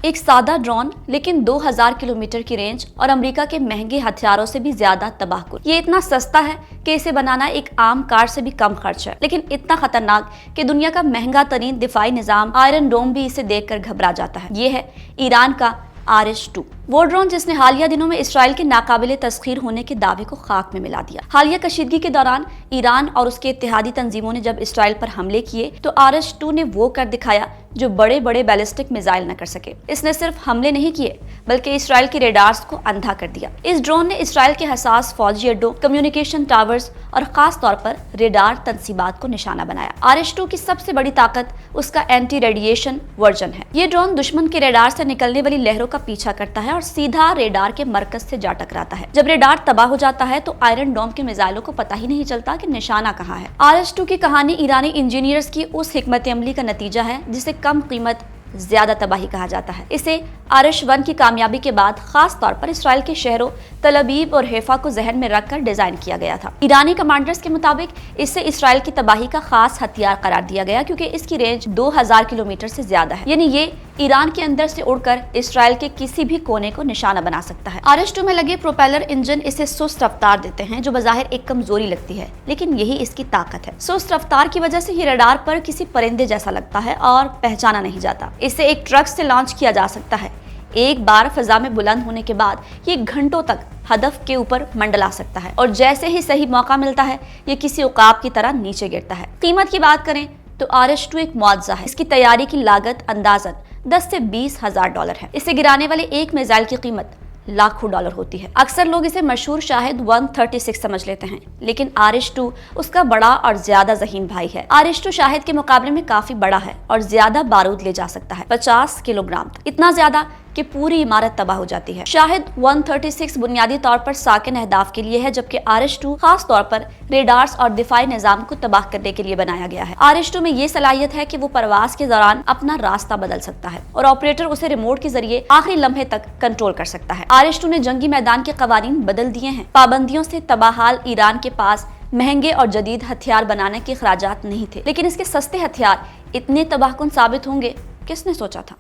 एक सादा ड्रोन लेकिन 2000 किलोमीटर की रेंज और अमेरिका के महंगे हथियारों से भी ज्यादा तबाहकुन। ये इतना सस्ता है कि इसे बनाना एक आम कार से भी कम खर्च है, लेकिन इतना खतरनाक कि दुनिया का महंगा तरीन दिफाई निजाम आयरन डोम भी इसे देखकर घबरा जाता है। ये है ईरान का RS-2, वो ड्रोन जिसने हालिया दिनों में इसराइल के नाकाबिले तस्खीर होने के दावे को खाक में मिला दिया। हालिया कशीदगी के दौरान ईरान और उसके इत्तेहादी तंजीमों ने जब इसराइल पर हमले किए तो RS-2 ने वो कर दिखाया जो बड़े बड़े बैलिस्टिक मिसाइल न कर सके। इसने सिर्फ हमले नहीं किए बल्कि इसराइल के रेडार्स को अंधा कर दिया। इस ड्रोन ने इसराइल के हसास फौजी अड्डों, कम्युनिकेशन टावर्स और खास तौर पर रेडार तंसीबात को निशाना बनाया। RS-2 की सबसे बड़ी ताकत उसका एंटी रेडिएशन वर्जन है। ये ड्रोन दुश्मन के रेडार से निकलने वाली लहरों का पीछा करता है और सीधा रेडार के मरकज से जा टकराता है। जब रेडार तबाह हो जाता है तो आयरन डोम के मिसाइलों को पता ही नहीं चलता कि निशाना कहाँ है। RS-2 की कहानी ईरानी इंजीनियर्स की उस हिकमत अमली का नतीजा है जिसे कम कीमत ज्यादा तबाही कहा जाता है। इसे RS-1 की कामयाबी के बाद खास तौर पर इसराइल के शहरों तल अबीब और हैफा को जहन में रखकर डिजाइन किया गया था। ईरानी कमांडर्स के मुताबिक इसे इसराइल की तबाही का खास हथियार करार दिया गया क्योंकि इसकी रेंज 2000 किलोमीटर से ज्यादा है, यानी ये ईरान के अंदर से उड़कर इसराइल के किसी भी कोने को निशाना बना सकता है। RS-2 में लगे प्रोपेलर इंजन इसे सुस्त रफ्तार देते हैं जो बाज़ाहिर एक कमजोरी लगती है, लेकिन यही इसकी ताकत है। सुस्त रफ्तार की वजह से ये रडार पर किसी परिंदे जैसा लगता है और पहचाना नहीं जाता। इसे एक ट्रक से लॉन्च किया जा सकता है। एक बार फिजा में बुलंद होने के बाद ये घंटों तक हदफ के ऊपर मंडला सकता है और जैसे ही सही मौका मिलता है ये किसी उकाब की तरह नीचे गिरता है। कीमत की बात करें तो RS-2 एक मुआवजा है। इसकी तैयारी की लागत अंदाजन 10 से 20 हजार डॉलर है। इसे गिराने वाले एक मिसाइल की कीमत लाखों डॉलर होती है। अक्सर लोग इसे मशहूर शाहिद 136 समझ लेते हैं, लेकिन RS-2 उसका बड़ा और ज्यादा ज़हीन भाई है। RS-2 शाहिद के मुकाबले में काफी बड़ा है और ज्यादा बारूद ले जा सकता है, 50 किलोग्राम, इतना ज्यादा कि पूरी इमारत तबाह हो जाती है। शाहिद 136 बुनियादी तौर पर साकिन अहदाफ के लिए है, जबकि RS-2 खास तौर पर रेडार्स और दिफाई निजाम को तबाह करने के लिए बनाया गया है। RS-2 में ये सलाहियत है कि वो परवाज के दौरान अपना रास्ता बदल सकता है और ऑपरेटर उसे रिमोट के जरिए आखिरी लम्हे तक कंट्रोल कर सकता है। RS-2 ने जंगी मैदान के कवानीन बदल दिए हैं। पाबंदियों से तबाहाल ईरान के पास महंगे और जदीद हथियार बनाने के खराजात नहीं थे, लेकिन इसके सस्ते हथियार इतने तबाहकुन साबित होंगे किसने सोचा था।